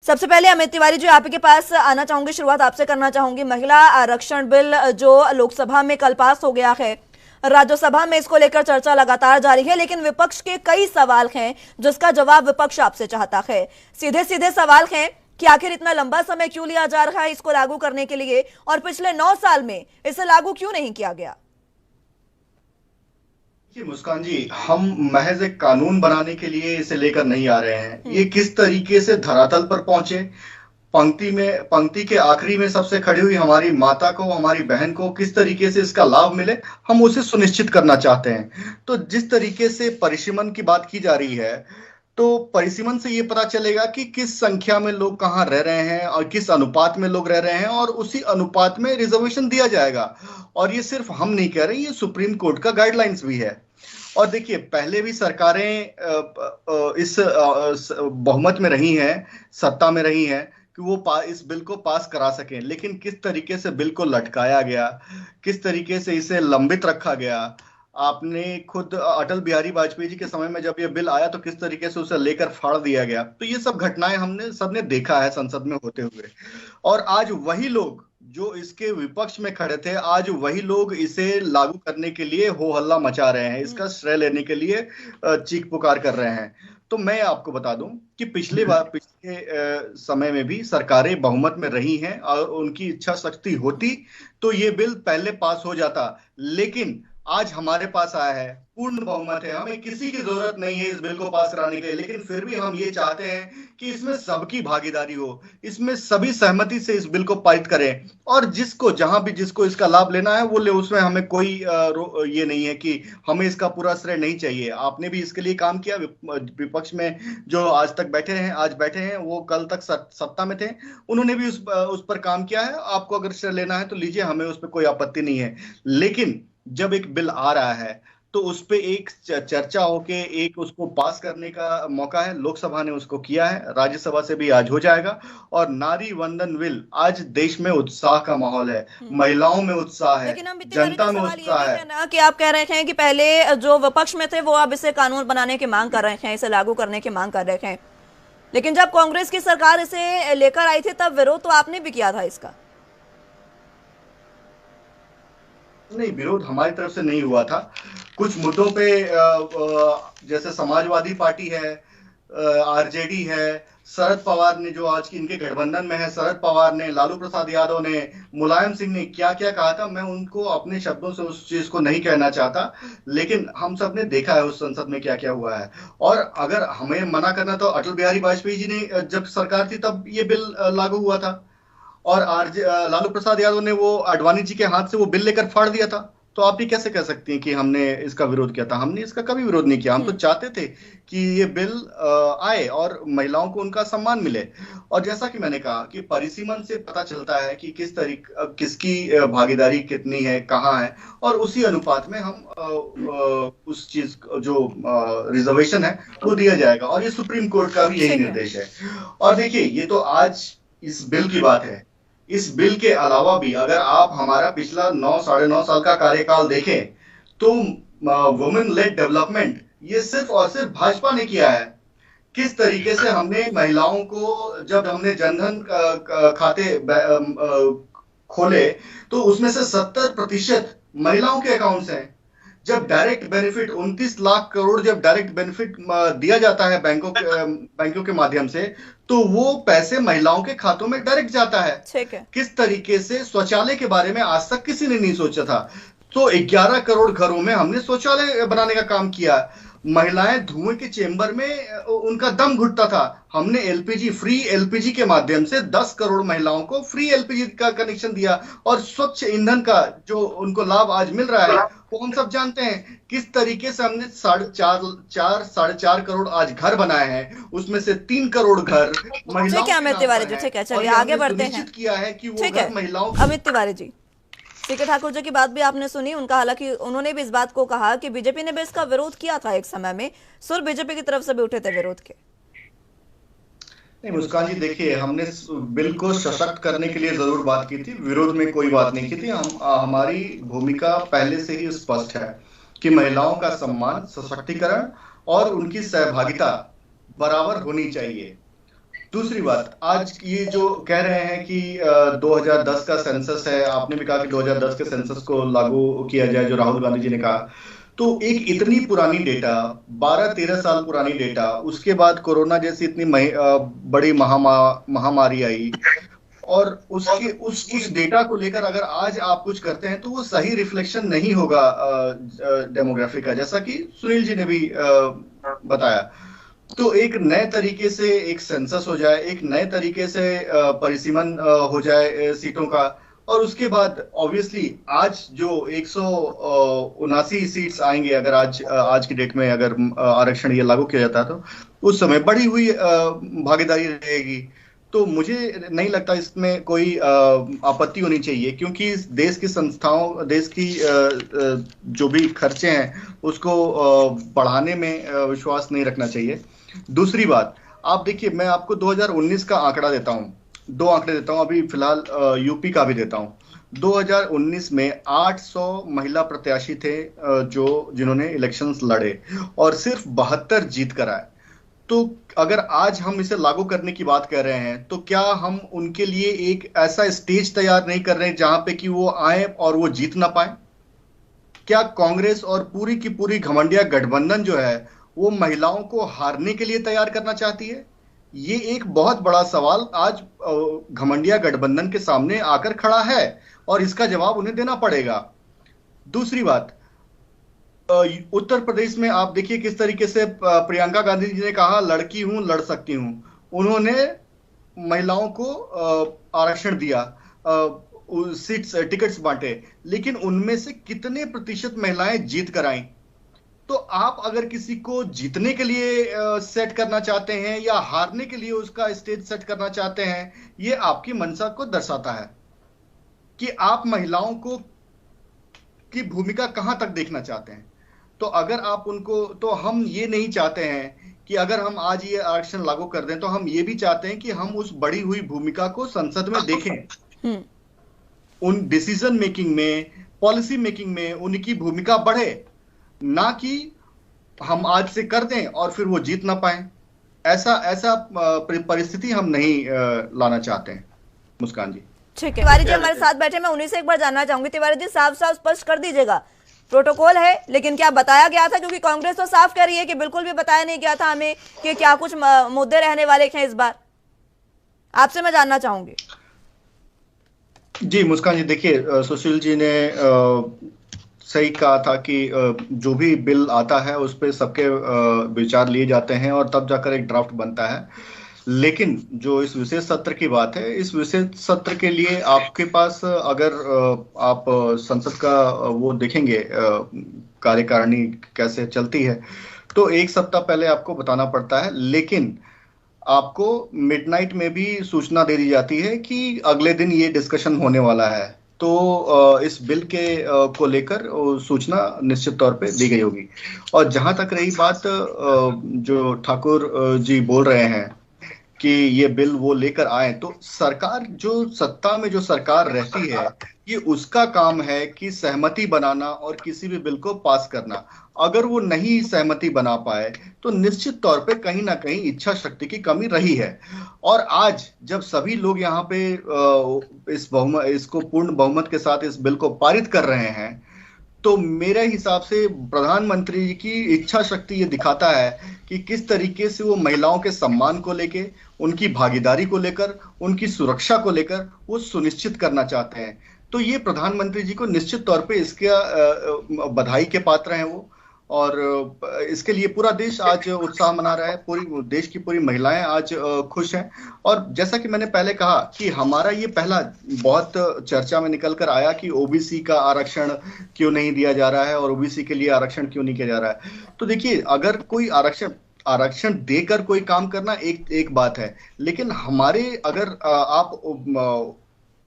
सबसे पहले अमित तिवारी जी आपके पास आना चाहूंगी, शुरुआत आपसे करना चाहूंगी। महिला आरक्षण बिल जो लोकसभा में कल पास हो गया है, राज्यसभा में इसको लेकर चर्चा लगातार जारी है, लेकिन विपक्ष के कई सवाल हैं जिसका जवाब विपक्ष आपसे चाहता है। सीधे सीधे सवाल हैं कि आखिर इतना लंबा समय क्यों लिया जा रहा है इसको लागू करने के लिए, और पिछले 9 साल में इसे लागू क्यों नहीं किया गया? मुस्कान जी, हम महज एक कानून बनाने के लिए इसे लेकर नहीं आ रहे हैं। ये किस तरीके से धरातल पर पहुंचे, पंक्ति के आखिरी में सबसे खड़ी हुई हमारी माता को, हमारी बहन को किस तरीके से इसका लाभ मिले, हम उसे सुनिश्चित करना चाहते हैं। तो जिस तरीके से परिसीमन की बात की जा रही है, तो परिसीमन से ये पता चलेगा कि किस संख्या में लोग कहाँ रह रहे हैं और किस अनुपात में लोग रह रहे हैं, और उसी अनुपात में रिजर्वेशन दिया जाएगा। और ये सिर्फ हम नहीं कह रहे, ये सुप्रीम कोर्ट का गाइडलाइंस भी है। और देखिए, पहले भी सरकारें इस बहुमत में रही हैं, सत्ता में रही हैं कि वो इस बिल को पास करा सकें, लेकिन किस तरीके से बिल को लटकाया गया, किस तरीके से इसे लंबित रखा गया। आपने खुद अटल बिहारी वाजपेयी जी के समय में जब ये बिल आया तो किस तरीके से उसे लेकर फाड़ दिया गया। तो ये सब घटनाएं हमने सबने देखा है संसद में होते हुए। और आज वही लोग जो इसके विपक्ष में खड़े थे, आज वही लोग इसे लागू करने के लिए हो हल्ला मचा रहे हैं, इसका श्रेय लेने के लिए चीख पुकार कर रहे हैं। तो मैं आपको बता दूं कि पिछले समय में भी सरकारें बहुमत में रही हैं, और उनकी इच्छा शक्ति होती तो ये बिल पहले पास हो जाता। लेकिन आज हमारे पास आया है, पूर्ण बहुमत है, हमें किसी की जरूरत नहीं है इस बिल को पास कराने के लिए, लेकिन फिर भी हम ये चाहते हैं कि इसमें सबकी भागीदारी हो, इसमें सभी सहमति से इस बिल को पारित करें, और जिसको जहां भी जिसको इसका लाभ लेना है वो ले। उसमें हमें कोई ये नहीं है कि हमें इसका पूरा श्रेय नहीं चाहिए। आपने भी इसके लिए काम किया, विपक्ष में जो आज तक आज बैठे हैं, वो कल तक सत्ता में थे, उन्होंने भी उस पर काम किया है। आपको अगर श्रेय लेना है तो लीजिए, हमें उस पर कोई आपत्ति नहीं है। लेकिन जब एक बिल आ रहा है तो उस पे एक चर्चा होके एक उसको पास करने का मौका है। लोकसभा ने उसको किया है, राज्यसभा से भी आज हो जाएगा। और नारी वंदन बिल, आज देश में उत्साह का माहौल है, महिलाओं में उत्साह है, जनता में उत्साह है ना कि आप कह रहे हैं कि पहले जो विपक्ष में थे वो अब इसे कानून बनाने की मांग कर रहे हैं, इसे लागू करने की मांग कर रहे हैं, लेकिन जब कांग्रेस की सरकार इसे लेकर आई थी तब विरोध तो आपने भी किया था इसका। नहीं, विरोध हमारी तरफ से नहीं हुआ था। कुछ मुद्दों पे जैसे समाजवादी पार्टी है, आरजेडी है, शरद पवार ने, जो आज की इनके गठबंधन में है, शरद पवार ने, लालू प्रसाद यादव ने, मुलायम सिंह ने क्या क्या कहा था, मैं उनको अपने शब्दों से उस चीज को नहीं कहना चाहता, लेकिन हम सब ने देखा है उस संसद में क्या क्या हुआ है। और अगर हमें मना करना तो अटल बिहारी वाजपेयी जी ने जब सरकार थी तब ये बिल लागू हुआ था, और लालू प्रसाद यादव ने वो आडवाणी जी के हाथ से वो बिल लेकर फाड़ दिया था। तो आप भी कैसे कह सकती हैं कि हमने इसका विरोध किया था? हमने इसका कभी विरोध नहीं किया। हम तो चाहते थे कि ये बिल आए और महिलाओं को उनका सम्मान मिले। और जैसा कि मैंने कहा कि परिसीमन से पता चलता है कि किसकी भागीदारी कितनी है, कहाँ है, और उसी अनुपात में हम उस चीज जो रिजर्वेशन है वो दिया जाएगा। और ये सुप्रीम कोर्ट का भी यही निर्देश है। और देखिए, ये तो आज इस बिल की बात है। इस बिल के अलावा भी अगर आप हमारा पिछला 9 साल का कार्यकाल देखें तो वुमेन लेड डेवलपमेंट ये सिर्फ और सिर्फ भाजपा ने किया है। किस तरीके से हमने महिलाओं को, जब हमने जनधन खाते खोले तो उसमें से 70% महिलाओं के अकाउंट्स हैं। जब डायरेक्ट बेनिफिट 29 लाख करोड़ जब डायरेक्ट बेनिफिट दिया जाता है बैंकों के माध्यम से, तो वो पैसे महिलाओं के खातों में डायरेक्ट जाता है। किस तरीके से शौचालय के बारे में आज तक किसी ने नहीं सोचा था, तो 11 करोड़ घरों में हमने शौचालय बनाने का काम किया। महिलाएं धुएं के चेंबर में उनका दम घुटता था, हमने फ्री एलपीजी के माध्यम से 10 करोड़ महिलाओं को फ्री एलपीजी का कनेक्शन दिया। और स्वच्छ ईंधन का जो उनको लाभ आज मिल रहा है वो हम सब जानते हैं। किस तरीके से हमने 4.5 करोड़ आज घर बनाए हैं, उसमें से 3 करोड़ घर महिलाओं के नाम पर हैं। ठीक है, चलिए आगे बढ़ते हैं। किया है कि वो घर महिलाओं। अमित तिवारी जी, सीके ठाकुर जी की बात भी आपने सुनी, उनका हालांकि उन्होंने भी इस बात को कहा कि बीजेपी ने भी इसका विरोध किया था एक समय में, सुर बीजेपी की तरफ से भी उठे थे विरोध के। नहीं मुस्कान जी, देखिए, हमने बिल को सशक्त करने के लिए जरूर बात की थी, विरोध में कोई बात नहीं की थी। हमारी भूमिका पहले से ही स्पष्ट है कि महिलाओं का सम्मान, सशक्तिकरण और उनकी सहभागिता बराबर होनी चाहिए। दूसरी बात, आज ये जो कह रहे हैं कि 2010 का सेंसस है, आपने भी कहा कि 2010 के सेंसस को लागू किया जाए, जो राहुल गांधी जी ने कहा। तो एक इतनी पुरानी डेटा, 12-13 साल पुरानी डेटा, उसके बाद कोरोना जैसी इतनी बड़ी महामारी आई, और उसके उस डेटा को लेकर अगर आज आप कुछ करते हैं तो वो सही रिफ्लेक्शन नहीं होगा डेमोग्राफी का, जैसा कि सुनील जी ने भी बताया। तो एक नए तरीके से एक सेंसस हो जाए, एक नए तरीके से परिसीमन हो जाए सीटों का, और उसके बाद ऑब्वियसली आज जो 179 सीट्स आएंगे, अगर आज की डेट में अगर आरक्षण ये लागू किया जाता है तो उस समय बढ़ी हुई भागीदारी रहेगी। तो मुझे नहीं लगता इसमें कोई आपत्ति होनी चाहिए, क्योंकि देश की संस्थाओं, देश की जो भी खर्चे हैं उसको बढ़ाने में विश्वास नहीं रखना चाहिए। दूसरी बात, आप देखिए, मैं आपको 2019 का आंकड़ा देता हूं, 2 आंकड़े देता हूं, अभी फिलहाल यूपी का भी देता हूं। 2019 में 800 महिला प्रत्याशी थे जिन्होंने इलेक्शंस लड़े, और सिर्फ 72 जीत कर आए। तो अगर आज हम इसे लागू करने की बात कर रहे हैं, तो क्या हम उनके लिए एक ऐसा स्टेज तैयार नहीं कर रहे हैं जहां पे कि वो आए और वो जीत ना पाए? क्या कांग्रेस और पूरी की पूरी घमंडिया गठबंधन जो है वो महिलाओं को हारने के लिए तैयार करना चाहती है? ये एक बहुत बड़ा सवाल आज घमंडिया गठबंधन के सामने आकर खड़ा है, और इसका जवाब उन्हें देना पड़ेगा। दूसरी बात, उत्तर प्रदेश में आप देखिए किस तरीके से प्रियंका गांधी जी ने कहा, लड़की हूं, लड़ सकती हूं। उन्होंने महिलाओं को आरक्षण दिया, सीट्स, टिकट्स बांटे, लेकिन उनमें से कितने प्रतिशत महिलाएं जीत कर आईं? तो आप अगर किसी को जीतने के लिए सेट करना चाहते हैं या हारने के लिए उसका स्टेज सेट करना चाहते हैं, ये आपकी मंशा को दर्शाता है कि आप महिलाओं को की भूमिका कहां तक देखना चाहते हैं। तो अगर आप उनको, तो हम ये नहीं चाहते हैं कि अगर हम आज ये आरक्षण लागू कर दें, तो हम ये भी चाहते हैं कि हम उस बढ़ी हुई भूमिका को संसद में देखें, उन डिसीजन मेकिंग में, पॉलिसी मेकिंग में उनकी भूमिका बढ़े, ना कि हम आज से कर दें और फिर वो जीत ना पाए। ऐसा परिस्थिति हम नहीं लाना चाहते हैं। मुस्कान जी। ठीक है, तिवारी जी हमारे साथ बैठे, मैं उन्हीं से एक बार जानना चाहूंगी। तिवारी जी, साफ साफ स्पष्ट कर दीजिएगा, प्रोटोकॉल है लेकिन क्या बताया गया था? क्योंकि कांग्रेस तो साफ कह रही है कि बिल्कुल भी बताया नहीं गया था हमें कि क्या कुछ मुद्दे रहने वाले हैं इस बार। आपसे मैं जानना चाहूंगी। जी मुस्कान जी, देखिए, सुशील जी ने सही कहा था कि जो भी बिल आता है उस पर सबके विचार लिए जाते हैं और तब जाकर एक ड्राफ्ट बनता है। लेकिन जो इस विशेष सत्र की बात है, इस विशेष सत्र के लिए आपके पास, अगर आप संसद का वो देखेंगे कार्यकारिणी कैसे चलती है, तो 1 सप्ताह पहले आपको बताना पड़ता है, लेकिन आपको मिडनाइट में भी सूचना दे दी जाती है कि अगले दिन ये डिस्कशन होने वाला है। तो इस बिल के को लेकर सूचना निश्चित तौर पे दी गई होगी। और जहां तक रही बात, जो ठाकुर जी बोल रहे हैं कि ये बिल वो लेकर आए, तो सरकार, जो सत्ता में जो सरकार रहती है, ये उसका काम है कि सहमति बनाना और किसी भी बिल को पास करना। अगर वो नहीं सहमति बना पाए तो निश्चित तौर पे कहीं ना कहीं इच्छा शक्ति की कमी रही है। और आज जब सभी लोग यहाँ पे इसको पूर्ण बहुमत के साथ इस बिल को पारित कर रहे हैं, तो मेरे हिसाब से प्रधानमंत्री जी की इच्छा शक्ति ये दिखाता है कि किस तरीके से वो महिलाओं के सम्मान को लेके, उनकी भागीदारी को लेकर, उनकी सुरक्षा को लेकर वो सुनिश्चित करना चाहते हैं। तो ये प्रधानमंत्री जी को निश्चित तौर पे इसके बधाई के पात्र हैं वो, और इसके लिए पूरा देश आज उत्साह मना रहा है, पूरी देश की पूरी महिलाएं आज खुश हैं। और जैसा कि मैंने पहले कहा कि हमारा ये पहला बहुत चर्चा में निकल कर आया कि ओबीसी का आरक्षण क्यों नहीं दिया जा रहा है और ओबीसी के लिए आरक्षण क्यों नहीं किया जा रहा है। तो देखिए, अगर कोई आरक्षण देकर कोई काम करना एक बात है, लेकिन हमारे, अगर आप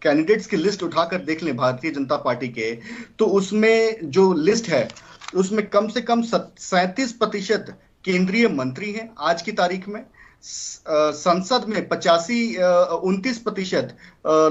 कैंडिडेट्स की लिस्ट उठाकर देख लें भारतीय जनता पार्टी के, तो उसमें जो लिस्ट है उसमें कम से कम 37% केंद्रीय मंत्री हैं आज की तारीख में। संसद में 29%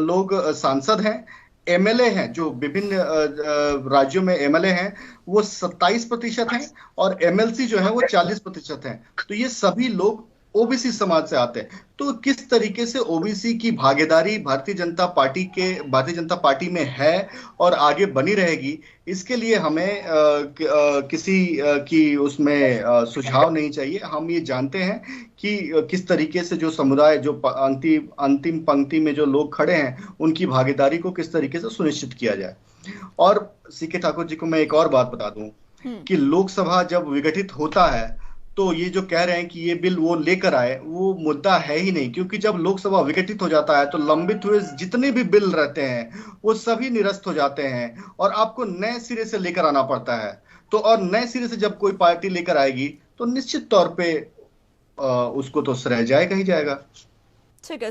लोग सांसद हैं। एमएलए हैं, जो विभिन्न राज्यों में एमएलए हैं, वो 27% हैं, और एमएलसी जो है वो 40% हैं। तो ये सभी लोग ओबीसी समाज से आते हैं। तो किस तरीके से ओबीसी की भागीदारी भारतीय जनता पार्टी में है और आगे बनी रहेगी, इसके लिए हमें किसी की उसमें सुझाव नहीं चाहिए। हम ये जानते हैं कि किस तरीके से जो समुदाय, जो अंतिम पंक्ति में जो लोग खड़े हैं, उनकी भागीदारी को किस तरीके से सुनिश्चित किया जाए। और सीके ठाकुर जी को मैं एक और बात बता दूं कि लोकसभा जब विघटित होता है तो ये जो कह रहे हैं कि ये बिल वो लेकर आए, वो मुद्दा है ही नहीं, क्योंकि जब लोकसभा विघटित हो जाता है तो लंबित हुए जितने भी बिल रहते हैं वो सभी निरस्त हो जाते हैं और आपको नए सिरे से लेकर आना पड़ता है। तो और नए सिरे से जब कोई पार्टी लेकर आएगी तो निश्चित तौर पे उसको तो श्रेय जाएगा ही जाएगा। ठीक है।